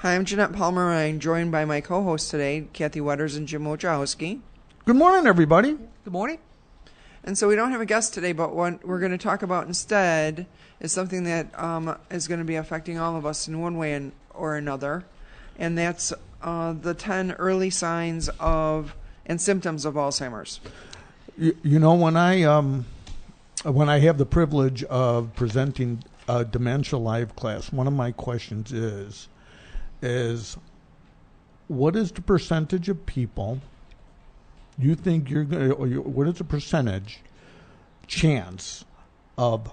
Hi, I'm Jeanette Palmer, and I'm joined by my co-hosts today, Kathy Wetters and Jim Wojciechowski. Good morning, everybody. Good morning. And so we don't have a guest today, but what we're going to talk about instead is something that is going to be affecting all of us in one way or another, and that's the 10 early signs of and symptoms of Alzheimer's. You know, when I have the privilege of presenting a Dementia Live class, one of my questions is what is the percentage of people you think you're going to, what is the percentage chance of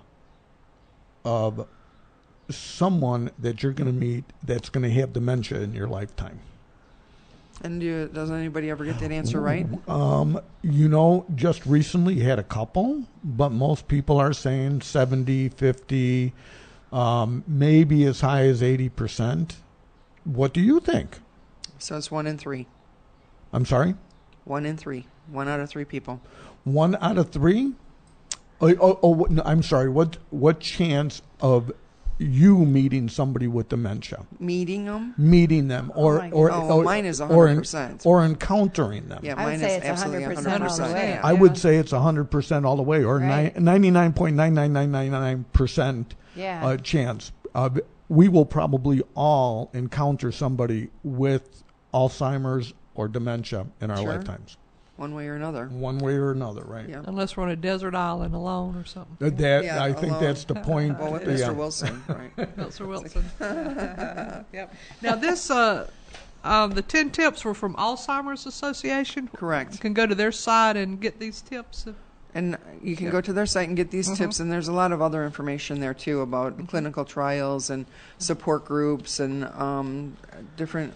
someone that you're going to meet that's going to have dementia in your lifetime? And does anybody ever get that answer right? You know, just recently had a couple, but most people are saying 70, 50, maybe as high as 80%. What do you think? So it's 1 in 3. I'm sorry? 1 in 3. 1 out of 3 people. 1 out of 3? Oh, no, I'm sorry. What chance of you meeting somebody with dementia? Meeting them? Meeting them, or mine is 100%. or encountering them. Yeah, I would mine say is it's absolutely 100% all the way. I would say it's 100% all the way, or Right. 99.99999% Yeah. chance. We will probably all encounter somebody with Alzheimer's or dementia in our Sure. lifetimes. One way or another. One way or another, right? Yeah. Unless we're on a desert island alone or something. Yeah, I think alone. that's the point. Well, with Yeah. Mr. Wilson, right? Mr. Wilson. Yep. Now this, the 10 tips were from Alzheimer's Association. Correct. You can go to their site and get these tips. And you can go to their site and get these tips, and there's a lot of other information there, too, about clinical trials and support groups and different,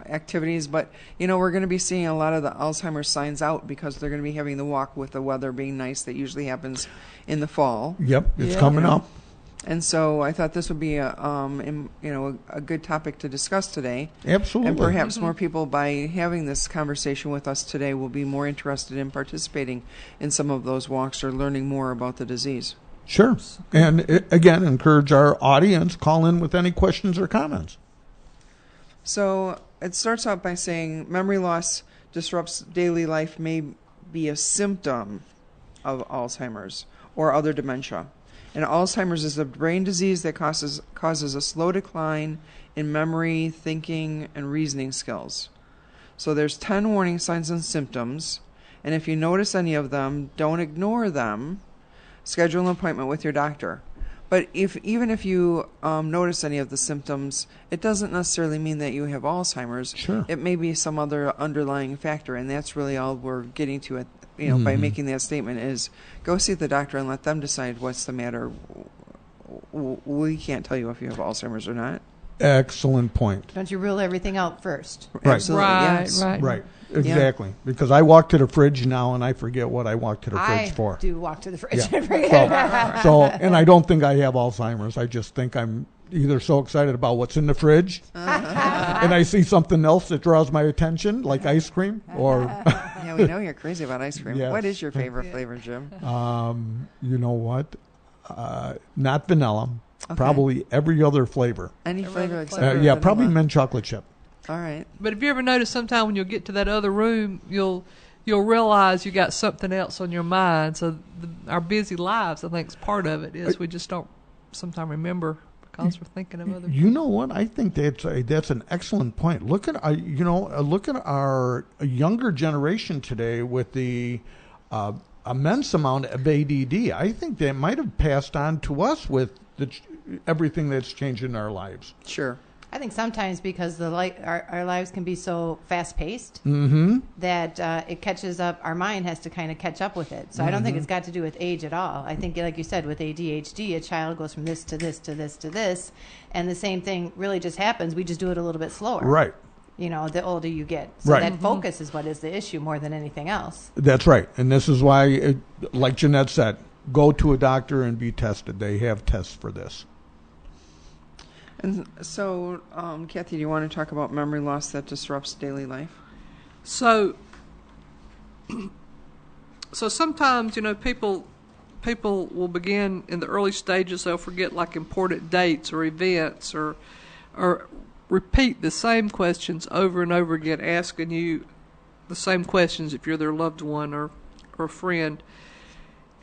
activities. But, we're going to be seeing a lot of the Alzheimer's signs out because they're going to be having the walk with the weather being nice that usually happens in the fall. Yep, it's coming up. And so I thought this would be a good topic to discuss today. Absolutely. And perhaps more people, by having this conversation with us today, will be more interested in participating in some of those walks or learning more about the disease. Sure. And again, encourage our audience, call in with any questions or comments. So it starts out by saying memory loss disrupts daily life may be a symptom of Alzheimer's or other dementia. And Alzheimer's is a brain disease that causes a slow decline in memory, thinking, and reasoning skills. So there's 10 warning signs and symptoms, and if you notice any of them, don't ignore them. Schedule an appointment with your doctor. But even if you notice any of the symptoms, it doesn't necessarily mean that you have Alzheimer's. Sure. It may be some other underlying factor, and that's really all we're getting to it. By making that statement is go see the doctor and let them decide what's the matter. We can't tell you if you have Alzheimer's or not. Excellent point. Don't you rule everything out first? Right. Absolutely, yes. Right. Exactly. Because I walk to the fridge now and I forget what I walked to the fridge for. I do walk to the fridge. Yeah. And I don't think I have Alzheimer's. I just think I'm either so excited about what's in the fridge and I see something else that draws my attention, like ice cream, or Yeah, we know you're crazy about ice cream. Yes. What is your favorite flavor, Jim? you know what? Not vanilla. Okay. Probably every other flavor. Any flavor except for Yeah, probably vanilla. mint chocolate chip. All right. But have you ever noticed sometime when you'll get to that other room, you'll realize you got something else on your mind. So our busy lives, I think, is part of it. Is we just don't sometimes remember because we're thinking of other. You know what? I think that's an excellent point. Look at our younger generation today with the immense amount of ADD. I think that might have passed on to us with everything that's changed in our lives. Sure. I think sometimes because our lives can be so fast-paced that it catches up. Our mind has to kind of catch up with it. So I don't think it's got to do with age at all. I think, like you said, with ADHD, a child goes from this to this to this to this, and the same thing really just happens. We just do it a little bit slower. Right. The older you get. So Right. that focus is what is the issue more than anything else. That's right. And this is why, like Jeanette said, go to a doctor and be tested. They have tests for this. And so, Kathy, do you want to talk about memory loss that disrupts daily life? So sometimes, people will begin in the early stages. They'll forget like important dates or events or repeat the same questions over and over again, asking you the same questions if you're their loved one or friend.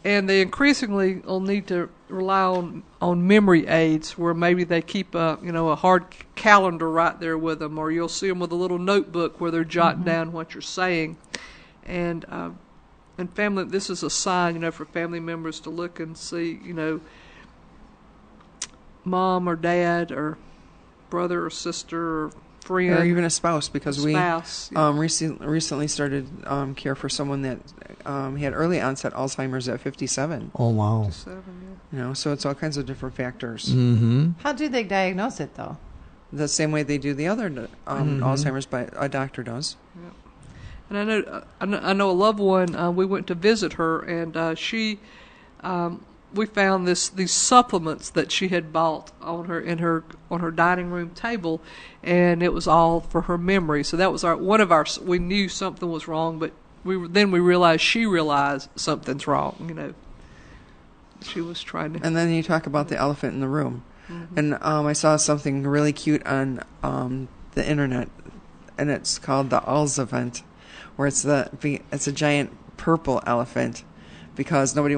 And they increasingly will need to rely on memory aids, where maybe they keep a hard calendar right there with them, or you'll see them with a little notebook where they're jotting down what you're saying. And family, this is a sign, for family members to look and see, mom or dad or brother or sister or friend, or even a spouse, because we yeah. recently started care for someone that had early onset Alzheimer's at 57. Oh, wow. 57, yeah. So it's all kinds of different factors. Mm-hmm. How do they diagnose it, though? The same way they do the other Alzheimer's, but a doctor does. Yeah. And I know a loved one. We went to visit her, and she. We found these supplements that she had bought on her dining room table, and it was all for her memory. So that was one of our. We knew something was wrong, but we realized she realized something's wrong. She was trying to. And then you talk about the elephant in the room, and I saw something really cute on the internet, and it's called the Alzevent, where it's a giant purple elephant. Because nobody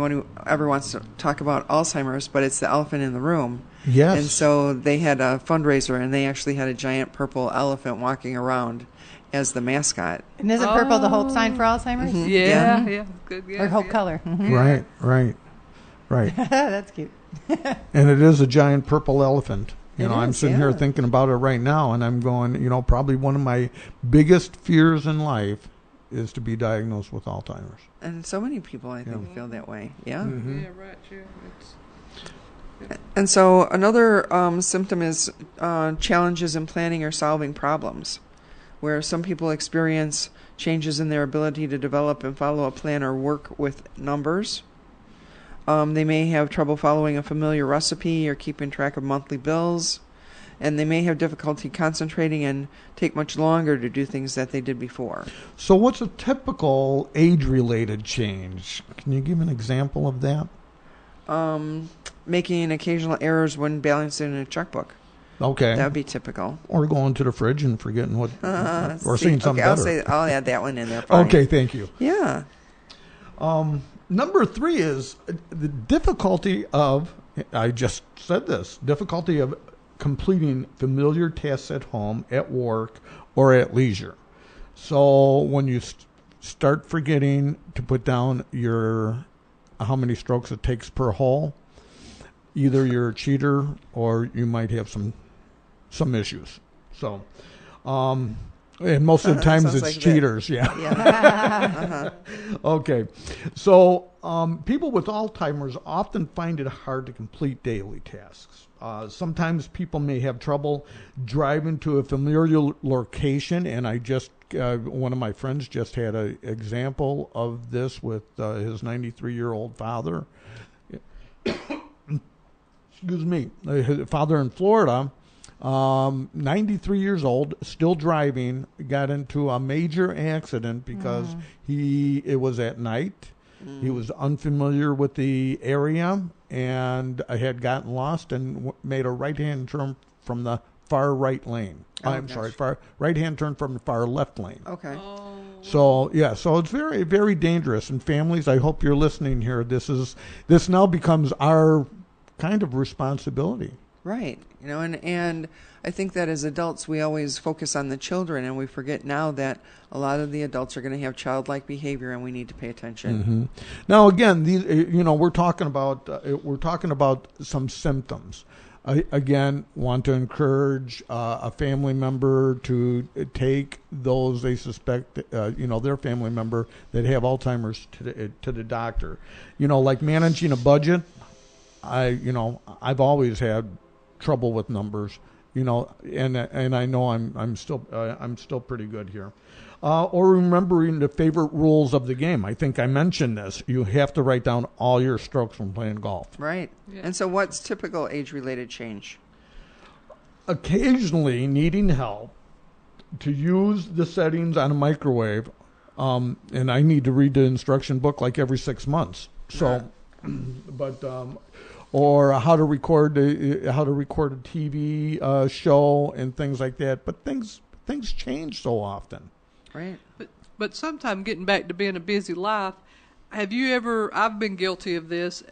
ever wants to talk about Alzheimer's, but it's the elephant in the room. Yes. And so they had a fundraiser, and they actually had a giant purple elephant walking around as the mascot. And isn't purple the hope sign for Alzheimer's? Mm-hmm. Yeah, good. Yeah, Or hope color. Right. That's cute. And it is a giant purple elephant. I'm is, sitting here thinking about it right now, and I'm going, probably one of my biggest fears in life is to be diagnosed with Alzheimer's. And so many people, I think, feel that way. Yeah. Mm-hmm. Yeah, right. Yeah, And so another symptom is challenges in planning or solving problems, where some people experience changes in their ability to develop and follow a plan or work with numbers. They may have trouble following a familiar recipe or keeping track of monthly bills. And they may have difficulty concentrating and take much longer to do things that they did before. So what's a typical age-related change? Can you give an example of that? Making occasional errors when balancing a checkbook. Okay. That would be typical. Or going to the fridge and forgetting what, or seeing something better. I'll add that one in there. Fine. Okay, thank you. Yeah. Number 3 is the difficulty of, I just said this, difficulty of completing familiar tasks at home, at work, or at leisure. So when you start forgetting to put down how many strokes it takes per hole, either you're a cheater or you might have some issues. So, and most of the times it's like cheaters. Yeah. Yeah. Okay. So people with Alzheimer's often find it hard to complete daily tasks. Sometimes people may have trouble driving to a familiar location, and one of my friends just had an example of this with his 93-year-old father. Excuse me. His father in Florida, 93 years old, still driving, got into a major accident because it was at night. He was unfamiliar with the area and had gotten lost and made a right-hand turn from the far right lane. Right-hand turn from the far left lane. Okay. So it's very, very dangerous. And families, I hope you're listening here. This now becomes our kind of responsibility. Right. And I think that as adults, we always focus on the children, and we forget now that a lot of the adults are going to have childlike behavior, and we need to pay attention. Mm-hmm. Now, again, we're talking about some symptoms. Again, want to encourage a family member to take those they suspect, their family member that have Alzheimer's to the doctor. Like managing a budget. I've always had trouble with numbers, and I know I'm still pretty good here. Or remembering the favorite rules of the game. I think I mentioned this. You have to write down all your strokes when playing golf. Right. Yeah. And so what's typical age-related change? Occasionally needing help to use the settings on a microwave, and I need to read the instruction book like every 6 months. So, but or how to record a TV show and things like that. But things change so often. Right. But sometime getting back to being a busy life, have you ever? I've been guilty of this.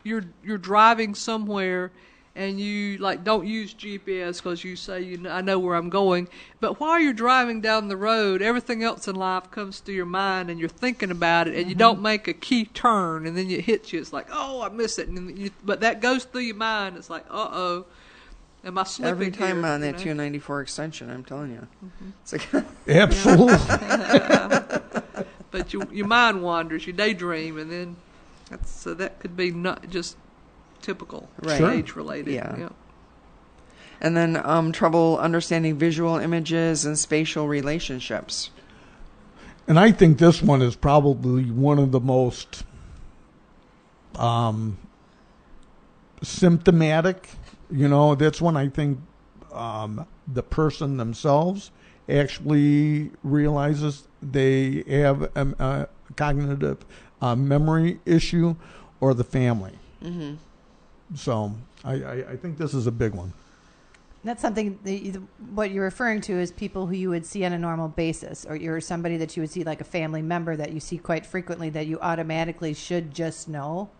You're driving somewhere, and you don't use GPS because you say I know where I'm going. But while you're driving down the road, everything else in life comes to your mind, and you're thinking about it, and you don't make a key turn, and then it hits you. It's like, oh, I miss it, but that goes through your mind. It's like, uh-oh. Am I slipping Every time here, on that 294 extension, I'm telling you. It's like Absolutely. But your mind wanders, you daydream, and then that could be not just typical, Right. age related. Yeah. And then trouble understanding visual images and spatial relationships. And I think this one is probably one of the most symptomatic. That's when I think the person themselves actually realizes they have a cognitive memory issue, or the family. Mm-hmm. So I think this is a big one. That's something what you're referring to is people who you would see on a normal basis, or you're somebody that you would see like a family member that you see quite frequently that you automatically should just know.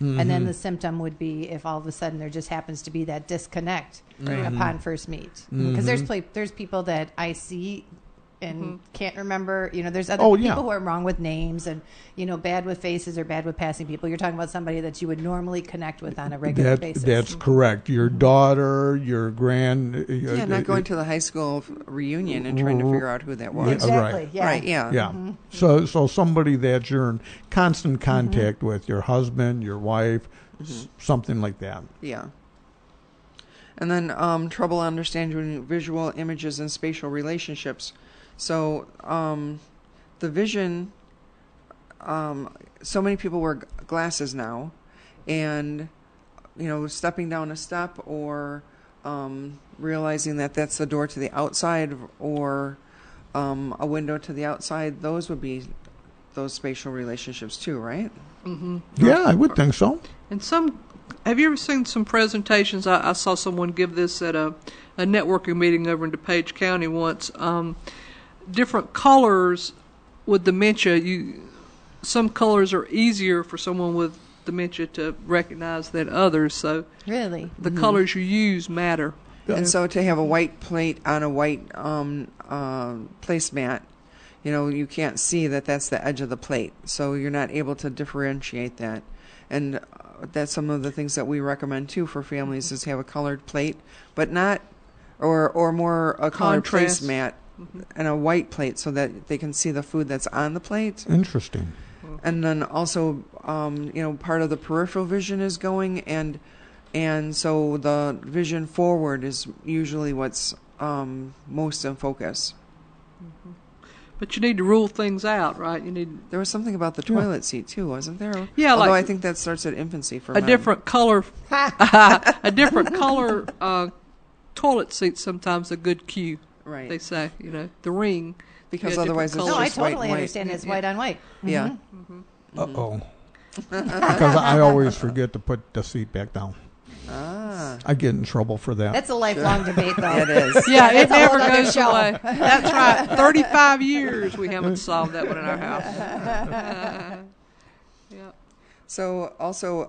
Mm-hmm. And then the symptom would be if all of a sudden there just happens to be that disconnect upon first meet. Because there's people that I see and can't remember. There's other people who are wrong with names and, bad with faces or bad with passing people. You're talking about somebody that you would normally connect with on a regular basis. That's correct. Your daughter, your not going to the high school reunion and trying to figure out who that was. Exactly. Right. Yeah. Right, yeah. Yeah. Mm-hmm. So somebody that you're in constant contact with, your husband, your wife, something like that. Yeah. And then trouble understanding visual images and spatial relationships. So the vision, so many people wear glasses now, and, stepping down a step or realizing that that's the door to the outside or a window to the outside, those would be those spatial relationships too, right? Mm-hmm. Yeah, I would think so. And have you ever seen some presentations? I saw someone give this at a networking meeting over in DuPage County once. Different colors with dementia, some colors are easier for someone with dementia to recognize than others. So really, the colors you use matter. And so to have a white plate on a white placemat, you can't see that that's the edge of the plate. So you're not able to differentiate that. And that's some of the things that we recommend too for families is have a colored plate, but not, or more a colored Contrast. placemat. And a white plate so that they can see the food that's on the plate. Interesting. And then also, part of the peripheral vision is going, and so the vision forward is usually what's most in focus. But you need to rule things out, right? There was something about the toilet seat too, wasn't there? Yeah, although like I think that starts at infancy for a men. different color. A different color toilet seat sometimes a good cue. Right. They say, the ring. Because Yeah, otherwise it's different No, I just white totally and white. understand it's white on white. Yeah. Uh-oh. Because I always forget to put the seat back down. Ah. I get in trouble for that. That's a lifelong debate, though. It is. Yeah, it that's a whole never other goes show. away. That's right. 35 years we haven't solved that one in our house. Yeah. So also,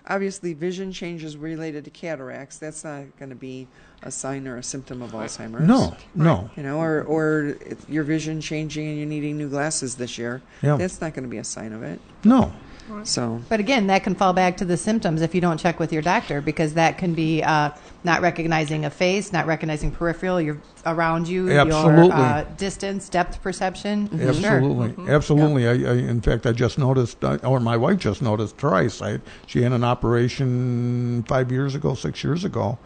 obviously, vision changes related to cataracts. That's not going to be a sign or a symptom of Alzheimer's. No. Or if your vision changing and you're needing new glasses this year. Yeah. That's not going to be a sign of it. No. So. But again, that can fall back to the symptoms if you don't check with your doctor, because that can be not recognizing a face, not recognizing peripheral, you're around you, Absolutely. your distance, depth perception. Absolutely. Sure. Absolutely. I in fact, I just noticed, or my wife just noticed twice. She had an operation 6 years ago,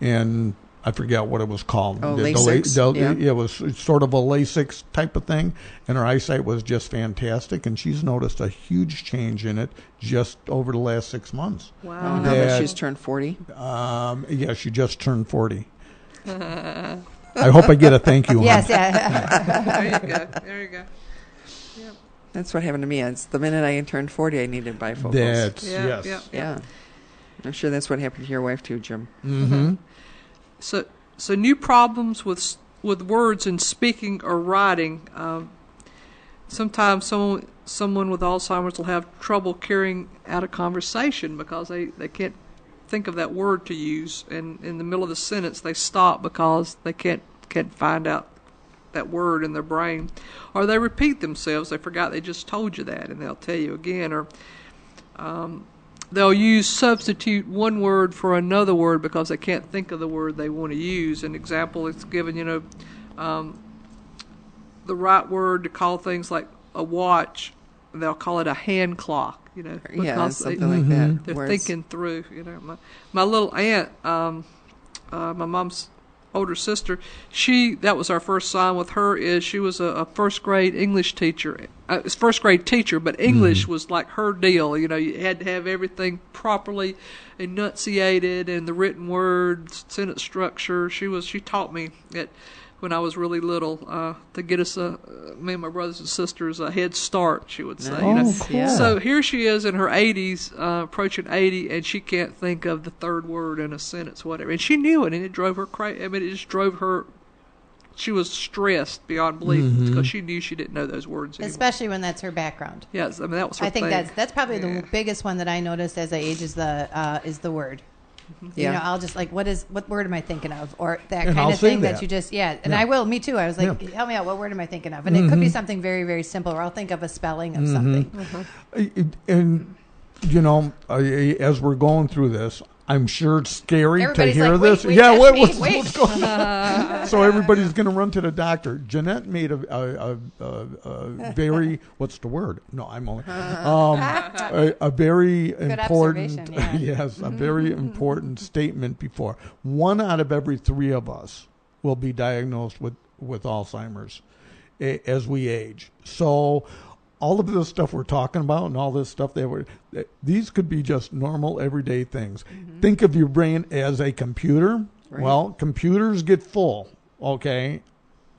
and I forget what it was called. Oh, LASIK. Yeah. It was sort of a LASIK type of thing, and her eyesight was just fantastic, and she's noticed a huge change in it just over the last 6 months. Wow. Now that she's turned 40? Yeah, she just turned 40. I hope I get a thank you. Yes, hon. yeah. There you go. That's what happened to me. It's the minute I turned 40, I needed bifocals. That's, Yeah, yes. yeah. Yeah. I'm sure that's what happened to your wife too, Jim. Mm-hmm. So new problems with words in speaking or writing. Sometimes someone with Alzheimer's will have trouble carrying out a conversation because they can't think of that word to use, and in the middle of the sentence they stop because they can't find out that word in their brain, or they repeat themselves. They forgot they just told you that, and they'll tell you again, or they'll substitute one word for another word because they can't think of the word they want to use. An example is given, the right word to call things like a watch, they'll call it a hand clock, because something like that. They're thinking through, My little aunt, my mom's older sister, that was our first sign with her, is she was a first grade English teacher. First grade teacher, but English was like her deal. You had to have everything properly enunciated, and the written words, sentence structure. She taught me when I was really little, to get us, me and my brothers and sisters, a head start, she would say. Cool. So here she is in her 80s, approaching 80, and she can't think of the third word in a sentence, whatever. And she knew it, and it drove her crazy. I mean, it just drove her. She was stressed beyond belief because she knew she didn't know those words anymore. Especially when that's her background. Yes, I mean that was her I think thing. that's probably the biggest one that I noticed as I age is the word. Yeah. I'll just what word am I thinking of, or that And kind I'll of thing say that you just and I will, me too. I was like, help me out, what word am I thinking of? And it could be something very, very simple, or I'll think of a spelling of something. And as we're going through this, I'm sure it's scary Everybody's to hear like, this. wait, Yeah, wait. what's going on? So everybody's going to run to the doctor. Jeanette made a very what's the word? No, I'm only a very Good important observation, yeah. yes, a very important statement before. 1 out of every 3 of us will be diagnosed with Alzheimer's as we age. So all of this stuff we're talking about and all this stuff these could be just normal everyday things. Think of your brain as a computer. Right. Well, computers get full, okay?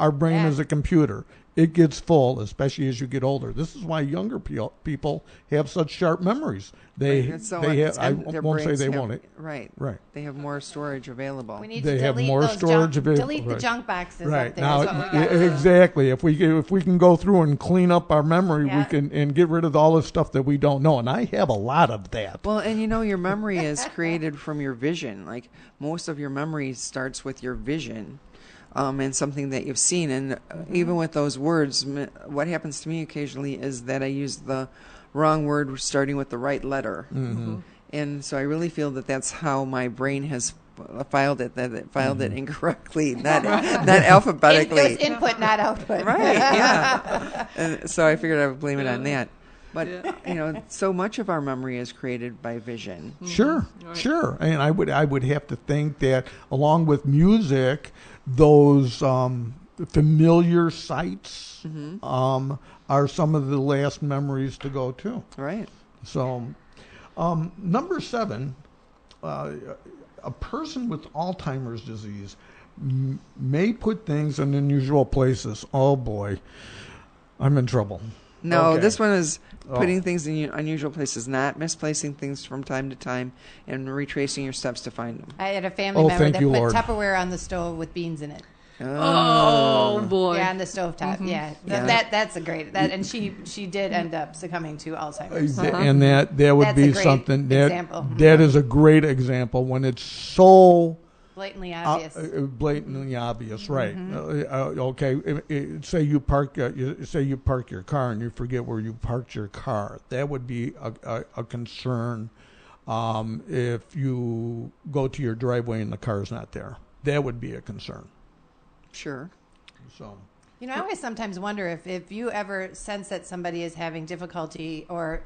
Our brain Yeah. is a computer. It gets full, especially as you get older. This is why younger people have such sharp memories. They Right. So have. it's- I and their won't say brains they have- won't. Right. Right. They have more storage available. We need They to have delete more those storage available. delete the Right. junk boxes Right up there. now, is what we got. exactly. If we can go through and clean up our memory, Yeah. we can and get rid of all the stuff that we don't know. And I have a lot of that. Well, and your memory is created from your vision. Like most of your memory starts with your vision, and something that you've seen. And even with those words, what happens to me occasionally is that I use the wrong word starting with the right letter. And so I really feel that that's how my brain has filed it. That it filed it incorrectly, not alphabetically. It was input, not output. Right, yeah. And so I figured I would blame it on that. But, so much of our memory is created by vision. Sure, Right. sure. And I would have to think that along with music, those familiar sights are some of the last memories to go to. Right. So, number 7, a person with Alzheimer's disease may put things in unusual places. Oh boy, I'm in trouble. No, Okay. this one is putting things in unusual places, not misplacing things from time to time, and retracing your steps to find them. I had a family Oh, member thank that you, put Lord. Tupperware on the stove with beans in it. Oh boy! Yeah, on the stovetop. Yeah, Yeah. that's a great. And she did end up succumbing to Alzheimer's. And that would That's be a great something example. that is a great example when it's so Blatantly obvious. blatantly obvious, right? Okay, say you park your car and you forget where you parked your car. That would be a concern. If you go to your driveway and the car's not there, that would be a concern. Sure. So. I always sometimes wonder if you ever sense that somebody is having difficulty or,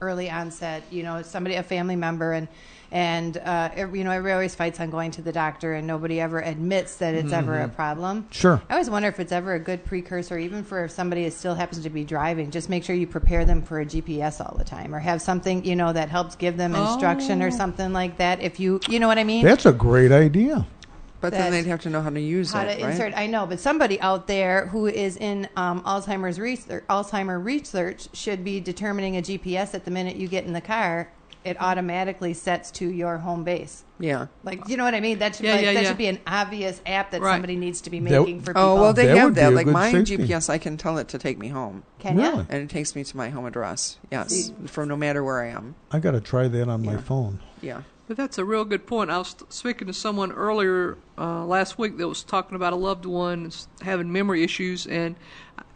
early onset, a family member and everybody always fights on going to the doctor and nobody ever admits that it's ever a problem. Sure. I always wonder if it's ever a good precursor, even for if somebody is still happens to be driving, just make sure you prepare them for a GPS all the time or have something, that helps give them instruction or something like that. If you know what I mean? That's a great idea. But then they'd have to know how to use how it, to right? insert. I know, but somebody out there who is in Alzheimer's research should be determining a GPS at the minute you get in the car it automatically sets to your home base. Yeah. Like, you know what I mean? That should, Yeah. should be an obvious app that Right. somebody needs to be making for people. Oh, well, they That have would be that. a Like good my safety. GPS, I can tell it to take me home. Can ya? Really? And it takes me to my home address. Yes. See? From no matter where I am. I got to try that on my Yeah. phone. Yeah. But that's a real good point. I was speaking to someone earlier last week that was talking about a loved one having memory issues, and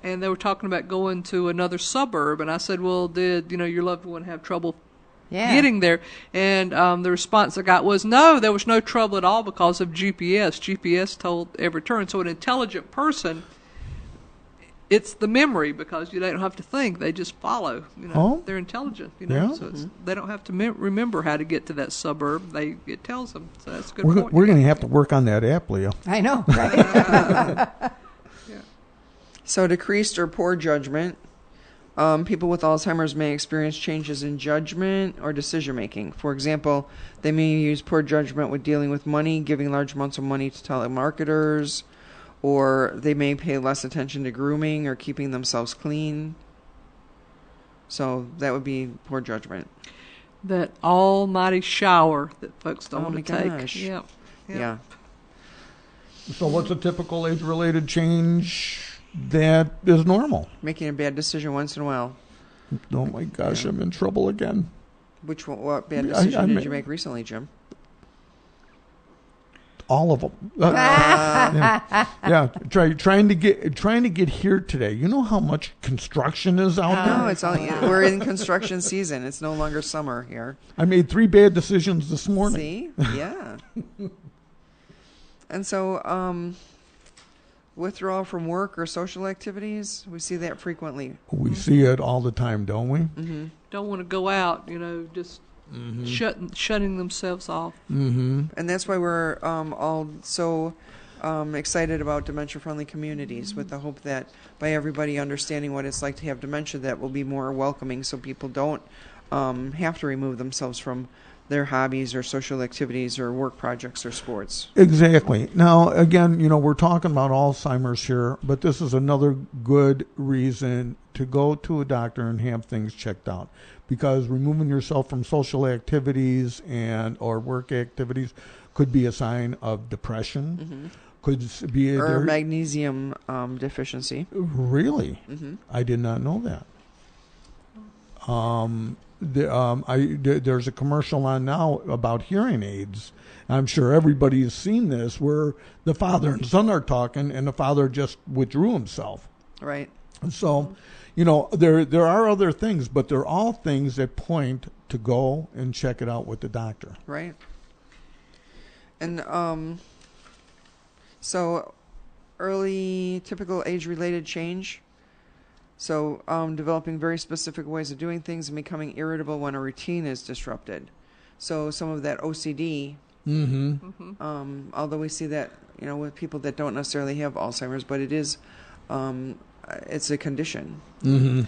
they were talking about going to another suburb. And I said, well, did your loved one have trouble getting there? And the response I got was, no, there was no trouble at all because of GPS. GPS told every turn. So an intelligent person, it's the memory, because they don't have to think; they just follow. They're intelligent. Yeah. So they don't have to remember how to get to that suburb. It tells them. So that's a good We're point. going to have to work on that app, Leo. I know, right? So decreased or poor judgment. People with Alzheimer's may experience changes in judgment or decision making. For example, they may use poor judgment with dealing with money, giving large amounts of money to telemarketers, or they may pay less attention to grooming or keeping themselves clean. So that would be poor judgment. That almighty shower that folks don't Oh want my to take. gosh. Yep. Yeah. So what's a typical age-related change that is normal? Making a bad decision once in a while. Oh my gosh, I'm in trouble again. What bad I decision ma- did you make recently, Jim? All of them. Yeah. Trying to get here today. You know how much construction is out there? No, it's all we're in construction season. It's no longer summer here. I made 3 bad decisions this morning. See? Yeah. And so, withdrawal from work or social activities, we see that frequently. We see it all the time, don't we? Mm-hmm. Don't want to go out, just shutting themselves off. Mm-hmm. And that's why we're all so excited about dementia-friendly communities, with the hope that by everybody understanding what it's like to have dementia, that will be more welcoming, so people don't have to remove themselves from their hobbies or social activities or work projects or sports. Exactly. Now, again, we're talking about Alzheimer's here, but this is another good reason to go to a doctor and have things checked out, because removing yourself from social activities or work activities could be a sign of depression. Could be Or magnesium deficiency. Really? Mm-hmm. I did not know that. There's a commercial on now about hearing aids. I'm sure everybody's seen this, where the father and son are talking, and the father just withdrew himself. Right. So, there are other things, but they're all things that point to go and check it out with the doctor. Right. And so early typical age-related change. So developing very specific ways of doing things and becoming irritable when a routine is disrupted. So some of that OCD, although we see that, with people that don't necessarily have Alzheimer's, but it is, it's a condition. We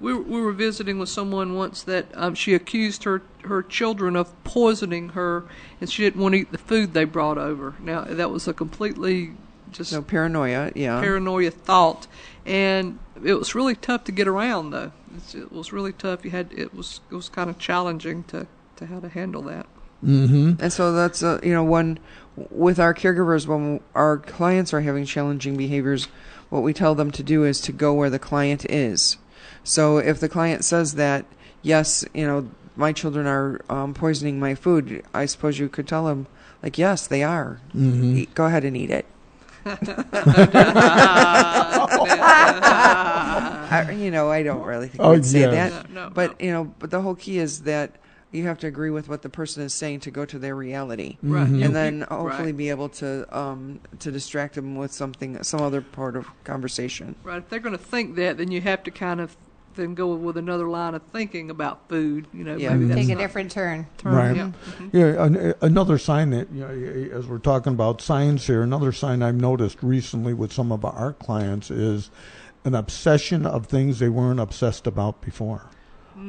were visiting with someone once that she accused her children of poisoning her, and she didn't want to eat the food they brought over. Now, that was a completely just paranoia, paranoia thought, and it was really tough to get around, though. It was really tough. It was kind of challenging to how to handle that. And so that's when with our caregivers, when our clients are having challenging behaviors, what we tell them to do is to go where the client is. So if the client says that, yes, my children are poisoning my food, I suppose you could tell them, like, yes, they are. Go ahead and eat it. I don't really think we'd say that. No. But the whole key is that you have to agree with what the person is saying to go to their reality, Right. and then hopefully be able to distract them with some other part of conversation. Right. If they're going to think that, then you have to kind of then go with another line of thinking about food. Yeah. Maybe that's Take a not- different turn. Right. Yeah. Yeah, another sign that, as we're talking about signs here, another sign I've noticed recently with some of our clients is an obsession of things they weren't obsessed about before. We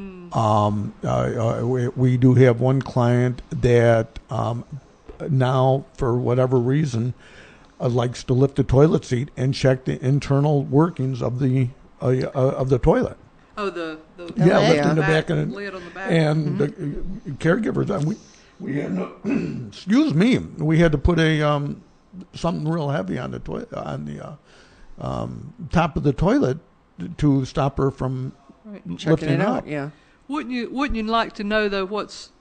do have one client that now, for whatever reason, likes to lift the toilet seat and check the internal workings of the toilet. Oh, the Yeah, lid? lifting the back of lid on the back. and the caregivers. We had no, excuse me. We had to put a something real heavy on the top of the toilet to stop her from Checking lifting it out. up. Yeah. Wouldn't you like to know though what's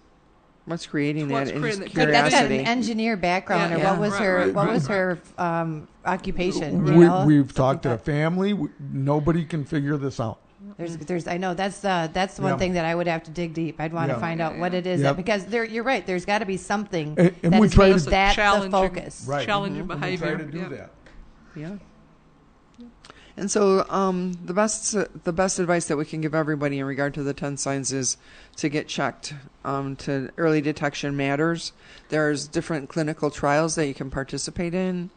Creating What's that? creating Is that? That's got an curiosity. engineer background, Yeah, or yeah. what was Right, her right, what right, was right. her occupation? You know? We've talked to Something the family. Nobody can figure this out. There's I know that's the one Yeah. thing that I would have to dig deep. I'd want to Yeah. find out what it is Yeah. because you're right. There's got to be something And that we has try made to- that the Challenging- focus. Right. challenging And we behavior? try to do Yeah. that. Yeah. And so, the best advice that we can give everybody in regard to the 10 signs is to get checked. To early detection matters. There's different clinical trials that you can participate in.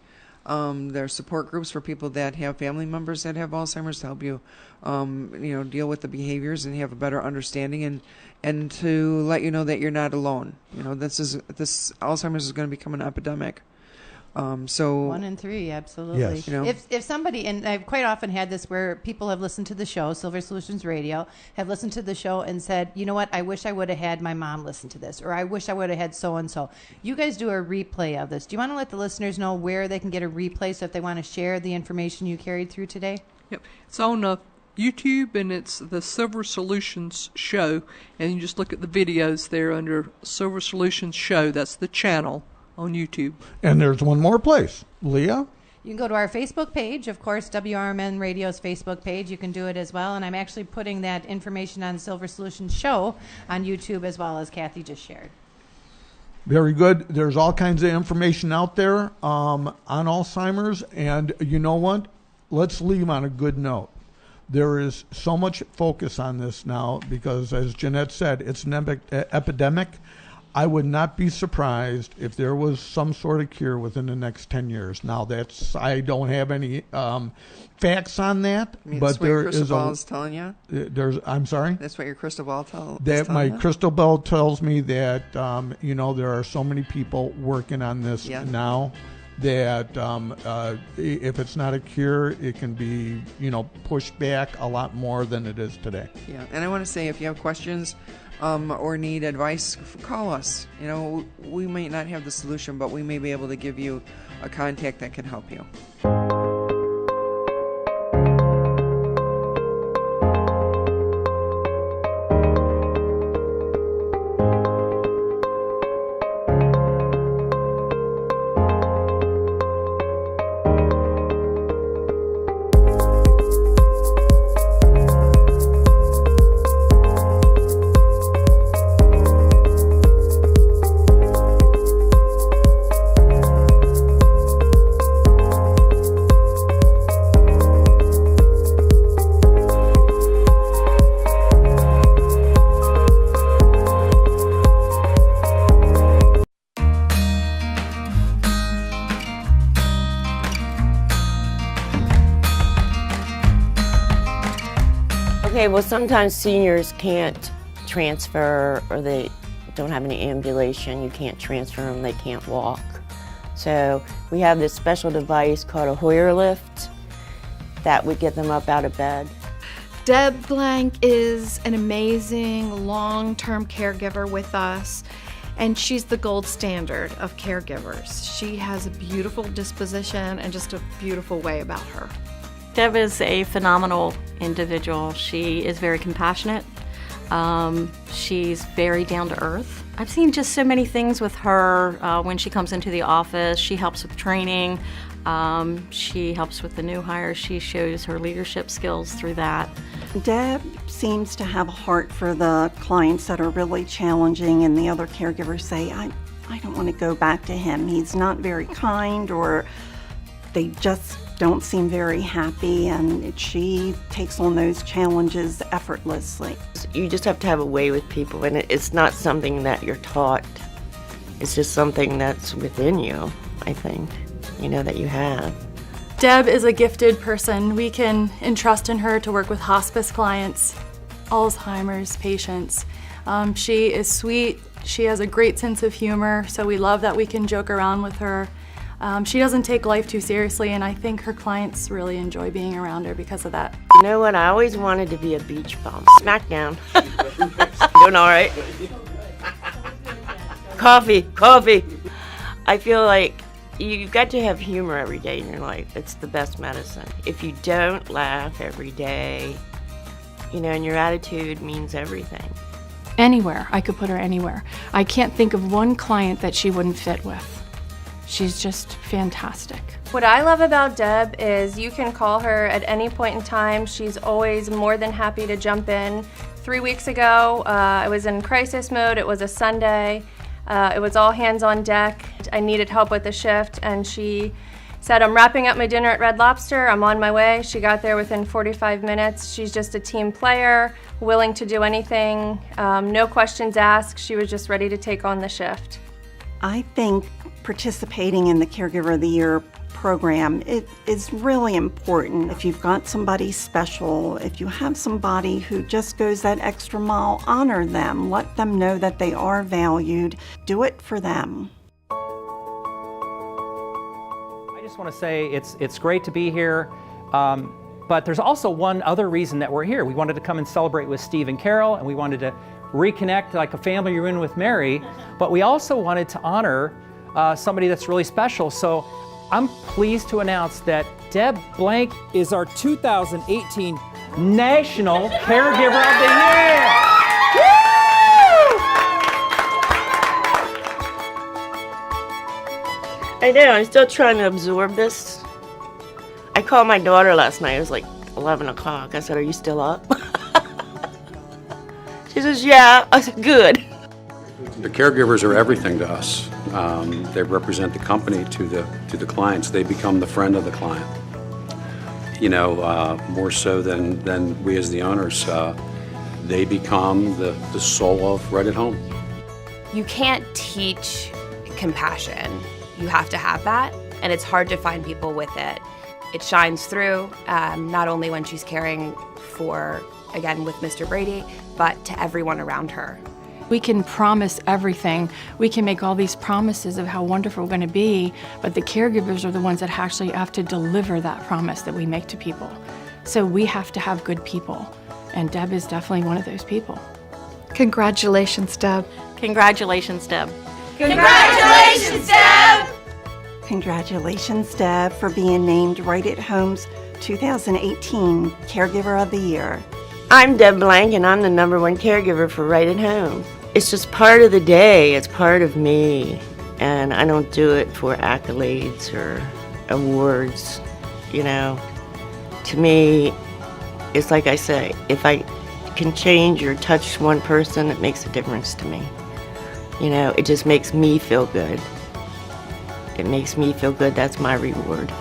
There's support groups for people that have family members that have Alzheimer's to help you, deal with the behaviors and have a better understanding and to let you know that you're not alone. This Alzheimer's is going to become an epidemic. So 1 in 3, absolutely. Yes. If somebody, and I've quite often had this where people have listened to the show, Silver Solutions Radio, have listened to the show and said, you know what, I wish I would have had my mom listen to this, or I wish I would have had so-and-so. You guys do a replay of this. Do you want to let the listeners know where they can get a replay so if they want to share the information you carried through today? Yep. It's on YouTube, and it's the Silver Solutions Show, and you just look at the videos there under Silver Solutions Show. That's the channel on YouTube. And there's one more place, Leah. You can go to our Facebook page, of course, WRMN Radio's Facebook page. You can do it as well. And I'm actually putting that information on Silver Solutions Show on YouTube as well, as Kathy just shared. Very good. There's all kinds of information out there on Alzheimer's. And you know what? Let's leave on a good note. There is so much focus on this now because, as Jeanette said, it's an epidemic. I would not be surprised if there was some sort of cure within the next 10 years. Now, I don't have any facts on that, that's but what there your crystal is ball is telling you? I'm sorry? That's what your crystal ball is That telling my you? crystal ball tells me that there are so many people working on this Yeah. now that if it's not a cure, it can be pushed back a lot more than it is today. Yeah, and I want to say if you have questions or need advice, call us. We might not have the solution, but we may be able to give you a contact that can help you. Okay, well, sometimes seniors can't transfer or they don't have any ambulation. You can't transfer them, they can't walk. So we have this special device called a Hoyer lift that would get them up out of bed. Deb Blank is an amazing long-term caregiver with us, and she's the gold standard of caregivers. She has a beautiful disposition and just a beautiful way about her. Deb is a phenomenal individual. She is very compassionate. She's very down to earth. I've seen just so many things with her when she comes into the office. She helps with training. She helps with the new hires. She shows her leadership skills through that. Deb seems to have a heart for the clients that are really challenging, and the other caregivers say, I don't want to go back to him. He's not very kind, or they just don't seem very happy, and she takes on those challenges effortlessly. You just have to have a way with people, and it's not something that you're taught. It's just something that's within you, I think, that you have. Deb is a gifted person. We can entrust in her to work with hospice clients, Alzheimer's patients. She is sweet. She has a great sense of humor, so we love that we can joke around with her. She doesn't take life too seriously, and I think her clients really enjoy being around her because of that. You know what? I always wanted to be a beach bum. Smackdown. Doing all right? Coffee. I feel like you've got to have humor every day in your life. It's the best medicine. If you don't laugh every day, and your attitude means everything. Anywhere. I could put her anywhere. I can't think of one client that she wouldn't fit with. She's just fantastic. What I love about Deb is you can call her at any point in time. She's always more than happy to jump in. 3 weeks ago, I was in crisis mode. It was a Sunday. It was all hands on deck. I needed help with the shift, and she said, I'm wrapping up my dinner at Red Lobster. I'm on my way. She got there within 45 minutes. She's just a team player, willing to do anything, no questions asked. She was just ready to take on the shift. I think participating in the Caregiver of the Year program, it is really important. If you've got somebody special, if you have somebody who just goes that extra mile, honor them. Let them know that they are valued. Do it for them. I just want to say it's great to be here, but there's also one other reason that we're here. We wanted to come and celebrate with Steve and Carol, and we wanted to reconnect like a family reunion with Mary, but we also wanted to honor somebody that's really special. So I'm pleased to announce that Deb Blank is our 2018 National Caregiver of the Year. I know, I'm still trying to absorb this. I called my daughter last night. It was like 11 o'clock. I said, are you still up? She says, yeah. I said, good. The caregivers are everything to us. They represent the company to the clients. They become the friend of the client. More so than we as the owners. They become the soul of Right at Home. You can't teach compassion. You have to have that, and it's hard to find people with it. It shines through, not only when she's caring for, again, with Mr. Brady, but to everyone around her. We can promise everything. We can make all these promises of how wonderful we're going to be, but the caregivers are the ones that actually have to deliver that promise that we make to people. So we have to have good people, and Deb is definitely one of those people. Congratulations, Deb. Congratulations, Deb. Congratulations, Deb! Congratulations, Deb, for being named Right at Home's 2018 Caregiver of the Year. I'm Deb Blank, and I'm the #1 caregiver for Right at Home. It's just part of the day. It's part of me, and I don't do it for accolades or awards. To me, it's like I say, if I can change or touch one person, it makes a difference to me. It just makes me feel good. It makes me feel good. That's my reward.